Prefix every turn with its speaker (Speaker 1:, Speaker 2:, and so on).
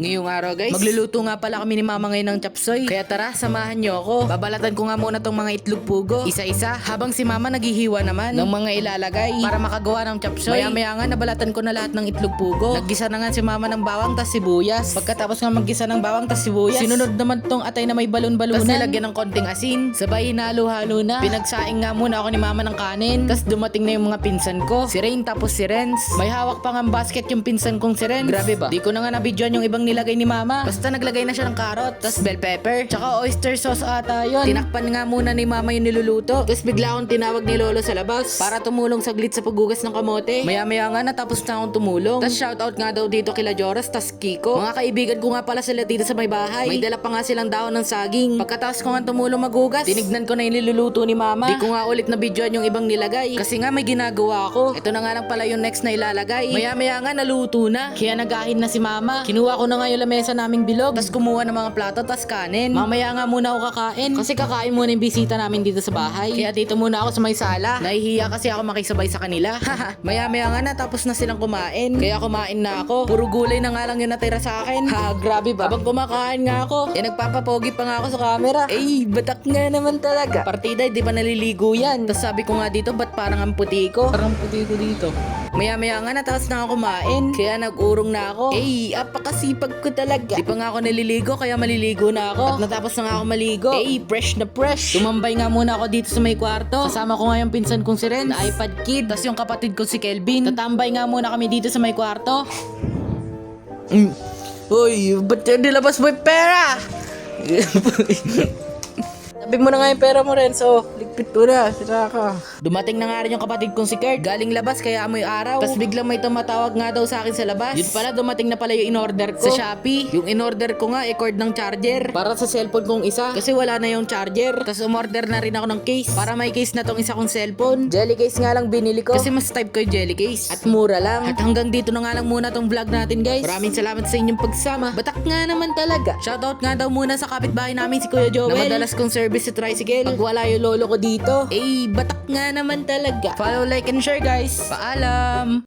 Speaker 1: Ngayong araw guys, magluluto nga pala kami ni mama ngayon ng chapsoy. Kaya tara, samahan nyo ako. Babalatan ko nga muna tong mga itlog pugo, isa-isa, habang si mama naghihiwa naman ng mga ilalagay para makagawa ng chapsoy. Maya-maya nga nabalatan ko na lahat ng itlog pugo. Naggisa na nga si mama ng bawang tas sibuyas. Pagkatapos nga maggisa ng bawang tas sibuyas, sinunod naman tong atay na may balon-balunan. Tas nilagyan ng konting asin, sabay hinalo-halo na. Pinagsaing nga muna ako ni mama ng kanin. Tas dumating na yung mga pinsan ko, si Rain tapos si Renz. May hawak pa nga basket yung pinsan kong si Renz. Grabe ba? Di ko na nga nabidyoan yung ibang nilagay ni mama. Basta naglagay na siya ng carrot, tas bell pepper, tsaka oyster sauce ata yun. Tinakpan nga muna ni mama yung niluluto. Tas bigla akong tinawag ni lolo sa labas para tumulong saglit sa paghugas ng kamote. Maya-maya nga natapos na akong tumulong. Tas shoutout nga daw dito kila Joras tas Kiko. Mga kaibigan ko nga pala sila dito sa may bahay. May dala pa nga silang daon ng saging. Pagkatapos ko nga tumulong maghugas, tinignan ko na yung niluluto ni mama. Di ko nga ulit na videoan yung ibang nilagay kasi nga may ginagawa ako. Ito na nga lang pala yung next na ilalagay. Maya-maya nga naluto na. Kaya nagahin na si mama. Kinuha ko na nga yung lamesa naming bilog. Tas kumuha ng mga plato tas kanin. Mamaya nga muna ako kakain kasi kakain muna yung bisita namin dito sa bahay. Kaya dito muna ako sa may sala. Nahihiya kasi ako makisabay sa kanila. Maya-maya nga natapos na silang kumain. Kaya kumain na ako. Puro gulay na nga lang yung natira sa akin. Ha, grabe ba? Habang kumakain nga ako, nagpapapogi pa nga ako sa camera. Batak nga naman talaga. Partida, di ba naliligo yan? Tas sabi ko nga dito, ba't parang ang puti ko? Parang puti ko dito. Maya-maya nga natapos na ako kumain. Kaya nag-urong na ako. Apakasipag ko talaga. Di pa nga ako naliligo, kaya maliligo na ako. At natapos na nga ako maligo. Fresh na fresh. Tumambay nga muna ako dito sa may kwarto. Kasama ko nga yung pinsan kong si Renz, na iPad kid. Tas yung kapatid ko si Kelvin. Tatambay nga muna kami dito sa may kwarto. Uy, ba't yan nilabas mo yung pera? Sabi mo na nga yung pera mo, Renzo. Ligpit mo na, sira ka. Dumating na nga rin yung kapatid kong si Kurt. Galing labas kaya amoy araw. Tapos biglang may tumatawag nga daw sa akin sa labas. Yun pala, dumating na pala yung in-order ko sa Shopee. Yung in-order ko nga, cord ng charger para sa cellphone kong isa. Kasi wala na yung charger. Tapos umorder na rin ako ng case para may case na tong isa kong cellphone. Jelly case nga lang binili ko kasi mas type ko yung jelly case. At mura lang. At hanggang dito na nga lang muna tong vlog natin, guys. Maraming salamat sa inyong pagsama. Batak nga naman talaga. Shoutout nga daw muna sa kapitbahay namin si Kuya Joel na madalas kong service sa tricycle pag wala yung lolo ko dito. Batak nga naman talaga. Follow, like, and share, guys. Paalam!